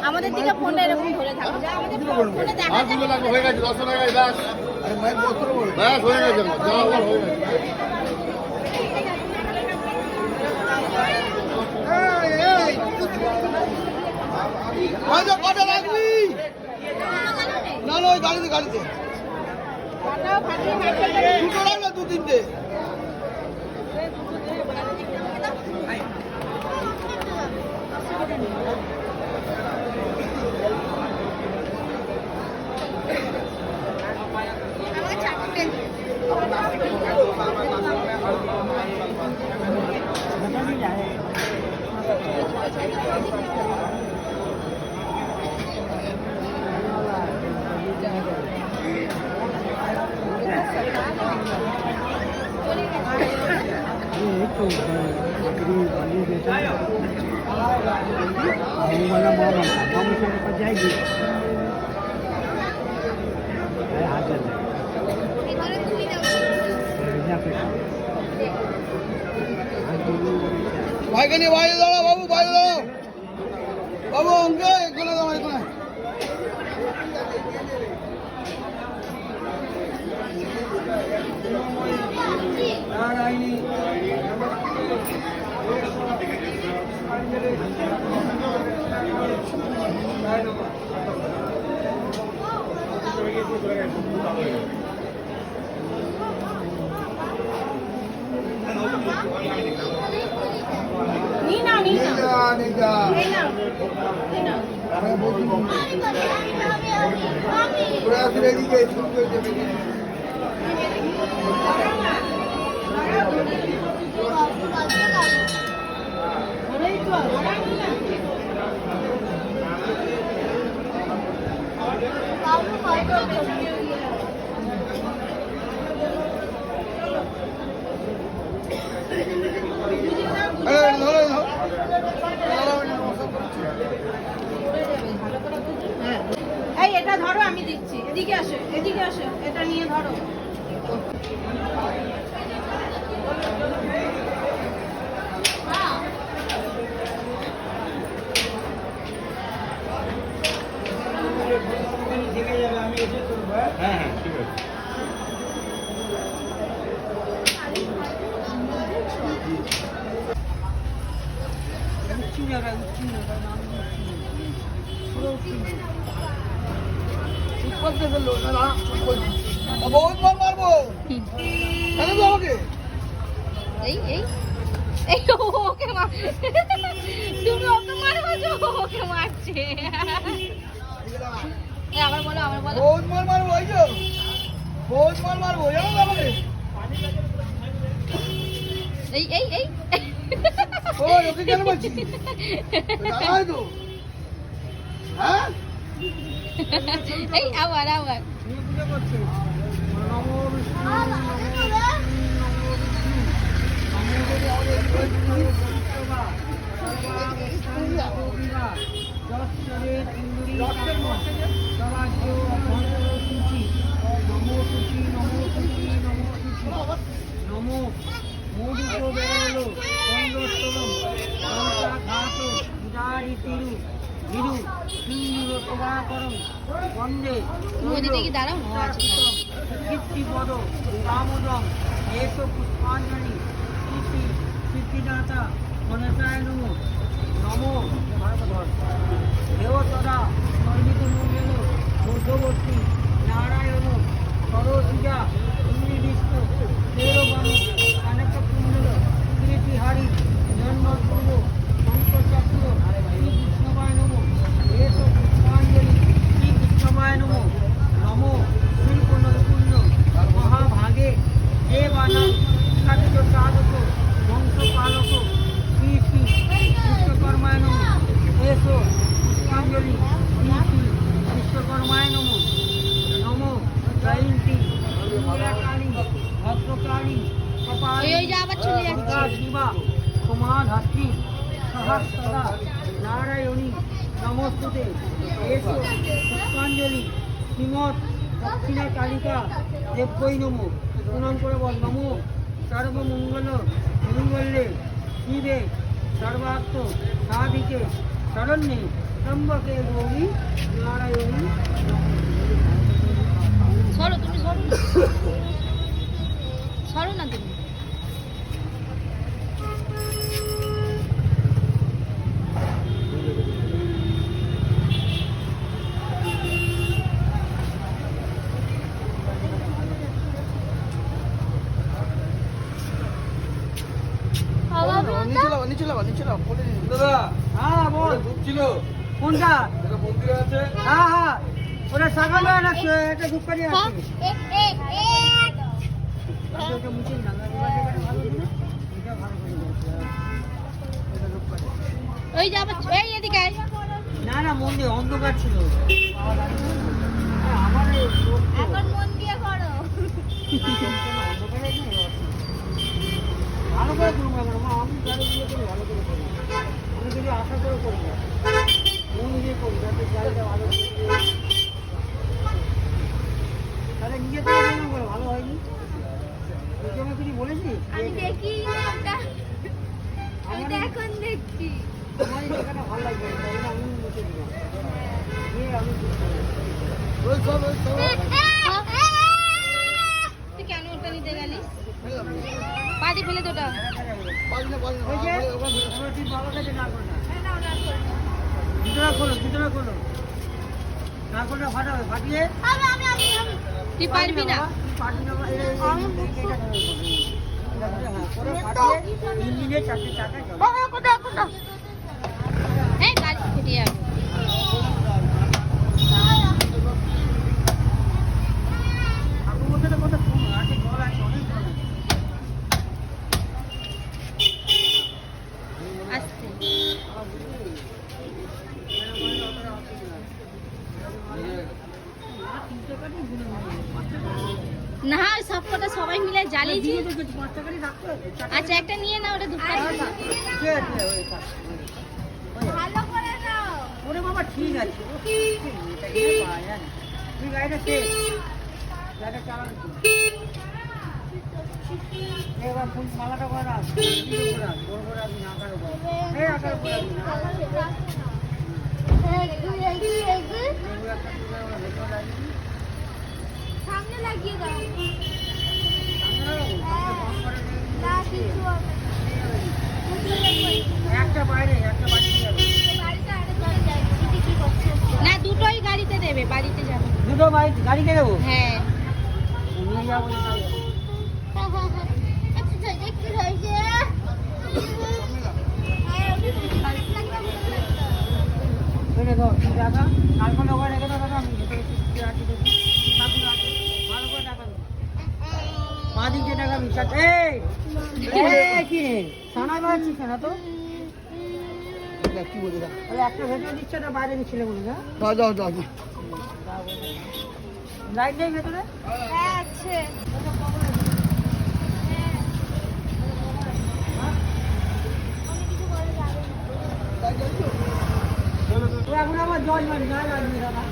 আমাদের দিকে ফোনটা এরকম ধরে থাকো যা আমাদের ফোনে দেখা যায় হয়ে গেছে 10 টাকায় দাস আরে মাইক বস্ত্র বলে দাস হয়ে গেছে যা আবার হয়ে গেছে আজ কত লাগবি না না ওই গাড়িতে ফাটাও ফাটিয়ে মারতে দুটো লাগবে দু তিনটে जाएगी भाई के लिए भाई दाड़ा बाबू भाई दाड़ा बाबू उनके कोने दाड़ा कोने नीना निजा मैं बोल दूं पूरा रेडी के शुरू कर दे এই এটা ধরো আমি দিচ্ছি এদিকে আসো এটা নিয়ে ধরো হ্যাঁ হ্যাঁ ঠিক আছে बहुत मार मारबो কেন আমাকে এই ওকে মার তুমি ওকে মারো ওকে মারছে আবার বলো बहुत मार मारबो এই যে बहुत मार मारबो জানো আমাকে এই ও ওকে কেন বলছিস দাঁড়াই তো হ্যাঁ এই আবার মোদিতে কি দাঁড়াও কীর্তিপদ রামদম এসো পুষ্পাঞ্জলি কৃষি সিদ্ধিদাতা গণেশায় নমো নমো দেব সদা সর্বিত মঙ্গল মধ্যবর্তী নারায়ণ সরসিজা ইন্দ্রি বিষ্ণু দেববান অনেক কুণ্ডল কীর্তিহারি জন্মপূর্ব শঙ্করচক্র শ্রী কৃষ্ণবায় নমো এসো পুষ্পাঞ্জলি শ্রী কৃষ্ণবায় নমো নমো শিল্প নৈপুণ্য মহাভাগে দেবানাম সাধিত সাধক বংশপালক শ্রী শ্রী বিশ্বকর্মায় নমো এসো পুষ্পাঞ্জলি শ্রী শ্রী বিশ্বকর্মায় নমো নমো জয়ন্তী কালী ভদ্রকালী কপালী শিবা সমাধাত্রী সহস্রদা নারায়ণী নমস্তুতে এসো পুষ্পাঞ্জলি শ্রীমৎ দক্ষিণা কালিকা দেবৈ নমো প্রণাম করে বল নমো সর্বমঙ্গল মঙ্গলে শিবে সর্বাত্ম সাধিকে শরণ্যে ত্রম্বকে গৌরী নারায়ণী সরো তুমি, সরো না, সরো না তুমি। নিচে লাও দাদা হ্যাঁ বল ঢুকছিল কোনটা এটা মন্দির আছে হ্যাঁ হ্যাঁ ওটা সকালে একটা ধূপকাঠি আছে ওটা মুছে না ভালো দিলে এটা ভালো করে বলছে এটা ধূপকাঠি ওই যে আবার এই এদিকে আয়। না না মন্দির অন্ধকার ছিল আমার এই লোক তো এখন মন দিয়ে করো। অন্ধকারে নেই ভালো করে করবো আমার আমি গাড়ি দিয়ে করি ভালো করে করি আমি যদি আশা করে করি না মন দিয়ে করি যাতে গাড়িটা ভালো করে তাহলে নিজে থেকে মনে করো ভালো হয়নি তুই আমাকে কিছু বলেছিস আমি দেখি না ওটা, আমি তো আমার এখন দেখছি। আমার এই জায়গাটা ভালো লাগবে না, তাই জন্য আমি মুছে দিলাম আমি তুই কেন ওটা নিতে গেলিস? পাটি ফেলে তো ওটা। ওই যে আমার ঠিক ভালো কাছে না করে না ভিতরে খোলো না করলে ফাটাবে ফাটিয়ে তুই পারবি না। পারবি না করে ফাটিয়ে ইঞ্জিনের চারটে চাকা হ্যাঁ গাড়ি ফেটে যাবে। ঠাকুর মধ্যে কথা শোনো আছে জল আছে অনেক জল আছে আস্তে। না সব কটা সবাই মিলে জ্বালিয়েছি। আচ্ছা একটা নিয়ে না, ওটা দুটো ভালো করে নাও। ওরে বাবা ঠিক আছে তুই গাড়িটা শেষ গাড়িটা চালানো এবার ফুল মালাটা করে রাখ জোর করে রাখবি না আকার উপর এই আকার উপর রাখবি না সামনে লাগিয়ে দাও। একটা বাইরে একটা বাড়িতে যাবে না দুটোই গাড়িতে দেবে, বাড়িতে যাবে। দুটো গাড়িতে দেবো হ্যাঁ নিয়ে যাবো টাকা কালকে ওখানে রেখে দাও দাদা আমি ভেতরে আছি দেখি ঠাকুর আছে ভালো করে টাকা দেবো মা দিকে টাকা বিশ্বাস এই কি রে সানা বাড়ছিস না তো কি বলি তাহলে একটা ভেতরে দিচ্ছে না বাইরে ছিল বলি না যাও লাইট নেই ভেতরে হ্যাঁ আছে। এখন আবার জল মারি না লাগবে দাদা